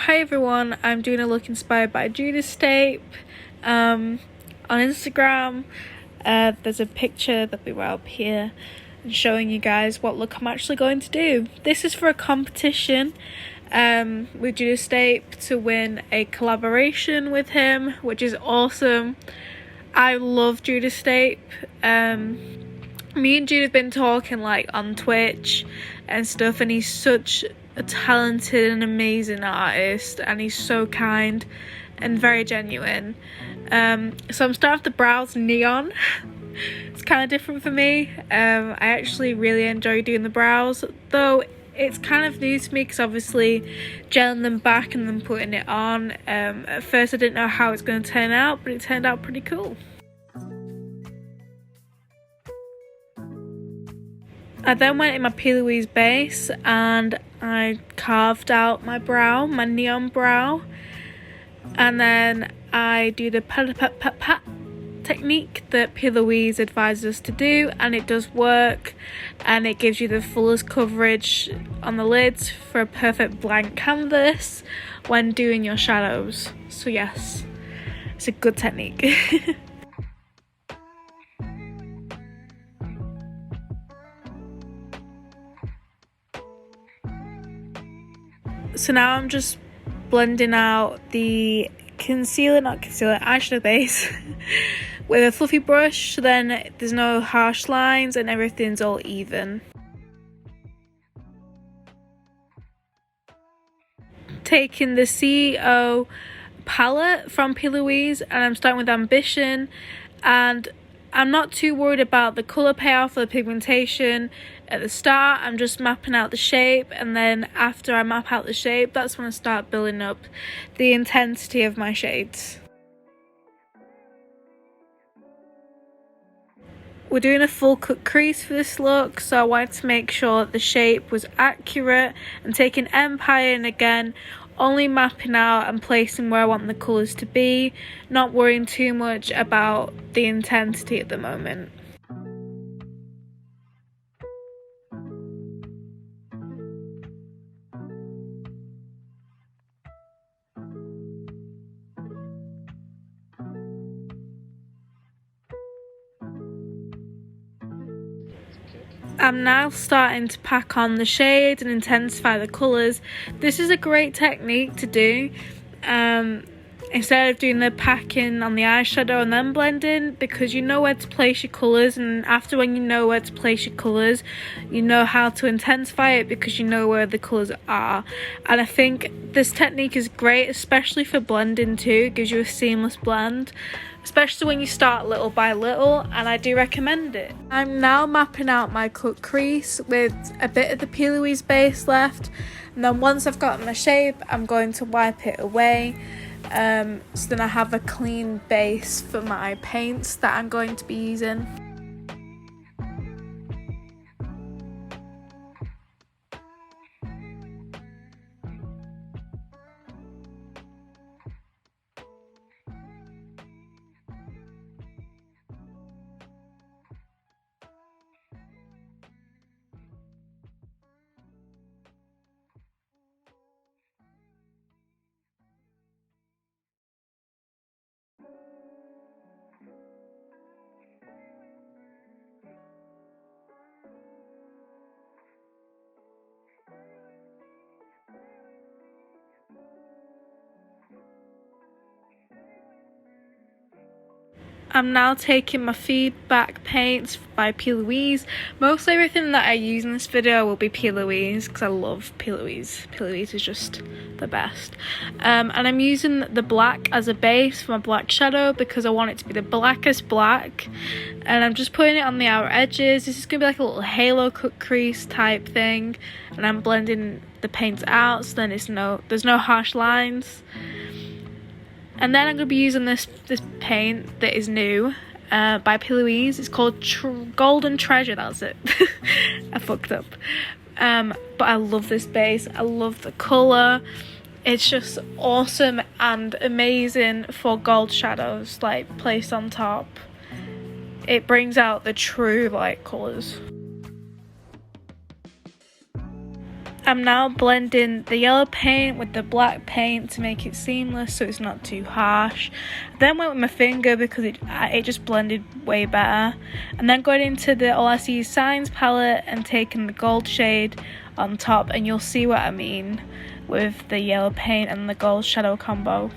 Hi everyone, I'm doing a look inspired by Judastape on Instagram. There's a picture that we were up here and showing you guys what look I'm actually going to do. This is for a competition with Judastape to win a collaboration with him, which is awesome. I love Judastape. Me and Jude have been talking like on Twitch and stuff, and he's such a talented and amazing artist, and he's so kind and very genuine. So I'm starting with the brows neon. It's kind of different for me. I actually really enjoy doing the brows, though it's kind of new to me because obviously gelling them back and then putting it on. At first I didn't know how it's going to turn out, but it turned out pretty cool. I then went in my P. Louise base and I carved out my brow, my neon brow, and then I do the pat pat pat pat technique that P. Louise advises us to do, and it does work, and it gives you the fullest coverage on the lids for a perfect blank canvas when doing your shadows. So yes, it's a good technique. So now I'm just blending out the eyeshadow base with a fluffy brush, so then there's no harsh lines and everything's all even. Taking the CEO palette from P. Louise, and I'm starting with Ambition, and I'm not too worried about the colour payoff or the pigmentation at the start. I'm just mapping out the shape, and then after I map out the shape, that's when I start building up the intensity of my shades. We're doing a full cut crease for this look, so I wanted to make sure that the shape was accurate and taking Empire, and again only mapping out and placing where I want the colours to be, not worrying too much about the intensity at the moment. I'm now starting to pack on the shades and intensify the colours. This is a great technique to do. Instead of doing the packing on the eyeshadow and then blending, because you know where to place your colours, and after when you know where to place your colours, you know how to intensify it because you know where the colours are. And I think this technique is great, especially for blending too. It gives you a seamless blend, especially when you start little by little, and I do recommend it. I'm now mapping out my cut crease with a bit of the P. Louise base left, and then once I've gotten the shape, I'm going to wipe it away. So then I have a clean base for my paints that I'm going to be using. I'm now taking my feedback paints by P. Louise. Mostly everything that I use in this video will be P. Louise because I love P. Louise. P. Louise is just the best. And I'm using the black as a base for my black shadow because I want it to be the blackest black. And I'm just putting it on the outer edges. This is going to be like a little halo cut crease type thing. And I'm blending the paints out so then there's no harsh lines. And then I'm going to be using this paint that is new by P. Louise. It's called Golden Treasure, that's it. I fucked up. But I love this base. I love the colour. It's just awesome and amazing for gold shadows, like placed on top. It brings out the true light colours. I'm now blending the yellow paint with the black paint to make it seamless so it's not too harsh. Then went with my finger because it just blended way better. And then going into the All I See Is Signs palette and taking the gold shade on top, and you'll see what I mean with the yellow paint and the gold shadow combo.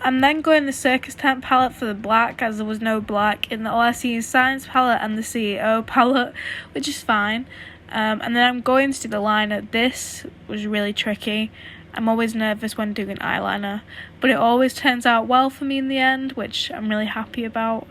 I'm then going the Circus Tent palette for the black, as there was no black in the All I See Is Signs palette and the CEO palette, which is fine. And then I'm going to do the liner. This was really tricky. I'm always nervous when doing eyeliner, but it always turns out well for me in the end, which I'm really happy about.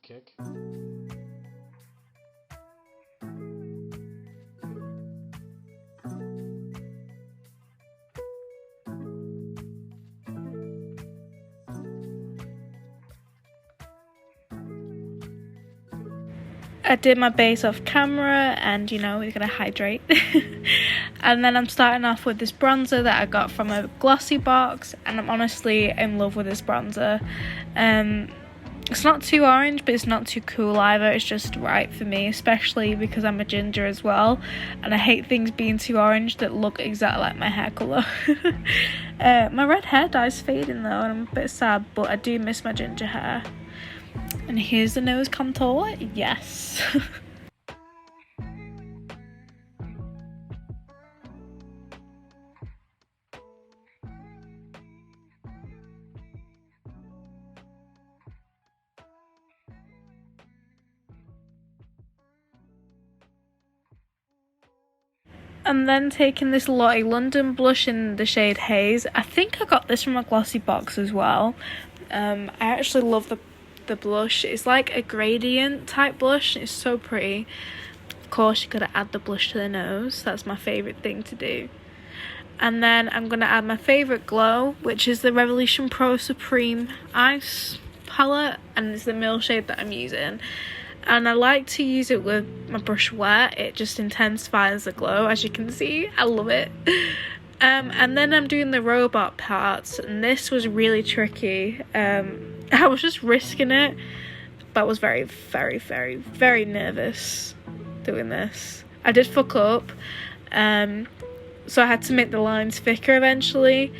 Kick. I did my base off camera, and you know, we're gonna hydrate. And then I'm starting off with this bronzer that I got from a glossy box, and I'm honestly in love with this bronzer. It's not too orange, but it's not too cool either. It's just right for me, especially because I'm a ginger as well, and I hate things being too orange that look exactly like my hair colour. My red hair dye's fading though, and I'm a bit sad, but I do miss my ginger hair. And here's the nose contour. Yes. I'm then taking this Lottie London blush in the shade Haze. I think I got this from a glossy box as well. I actually love the blush. It's like a gradient type blush. It's so pretty. Of course, you gotta add the blush to the nose. That's my favourite thing to do. And then I'm gonna add my favourite glow, which is the Revolution Pro Supreme Ice palette, and it's the middle shade that I'm using. And I like to use it with my brush wet. It just intensifies the glow, as you can see. I love it. And then I'm doing the robot parts, and this was really tricky. I was just risking it, but I was very, very, very, very nervous doing this. I did fuck up, so I had to make the lines thicker eventually,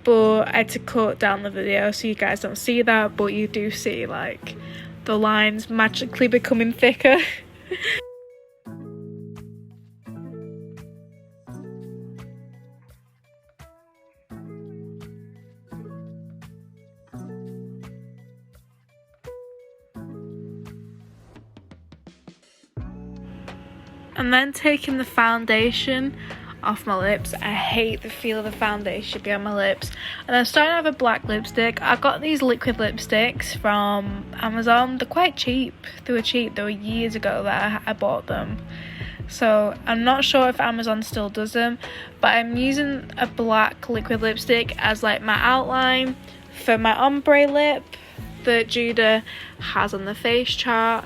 but I had to cut down the video so you guys don't see that, but you do see like the lines magically becoming thicker. And then taking the foundation off my lips. I hate the feel of the foundation behind my lips. And I'm starting to have a black lipstick. I got these liquid lipsticks from Amazon. They're quite cheap. They were cheap. They were years ago that I bought them. So I'm not sure if Amazon still does them, but I'm using a black liquid lipstick as like my outline for my ombre lip that Judas has on the face chart.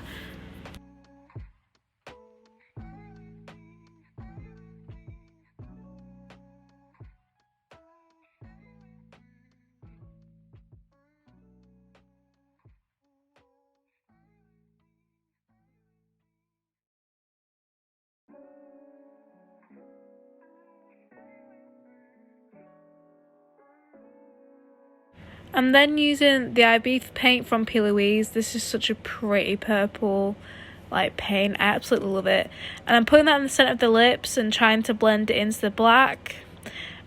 I'm then using the Ibiza paint from P. Louise. This is such a pretty purple like paint. I absolutely love it. And I'm putting that in the centre of the lips and trying to blend it into the black.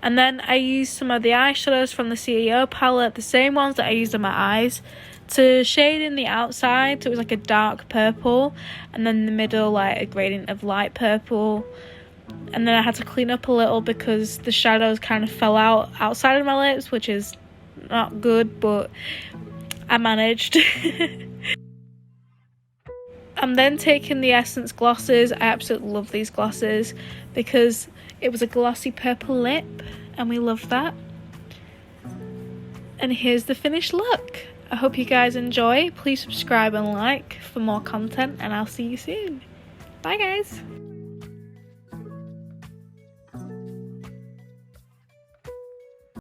And then I use some of the eyeshadows from the CEO palette, the same ones that I used on my eyes, to shade in the outside, so it was like a dark purple, and then in the middle like a gradient of light purple. And then I had to clean up a little because the shadows kind of fell out outside of my lips, which is not good, but I managed. I'm then taking the Essence glosses. I absolutely love these glosses because it was a glossy purple lip and we love that. And here's the finished look. I hope you guys enjoy. Please subscribe and like for more content, and I'll see you soon. Bye guys.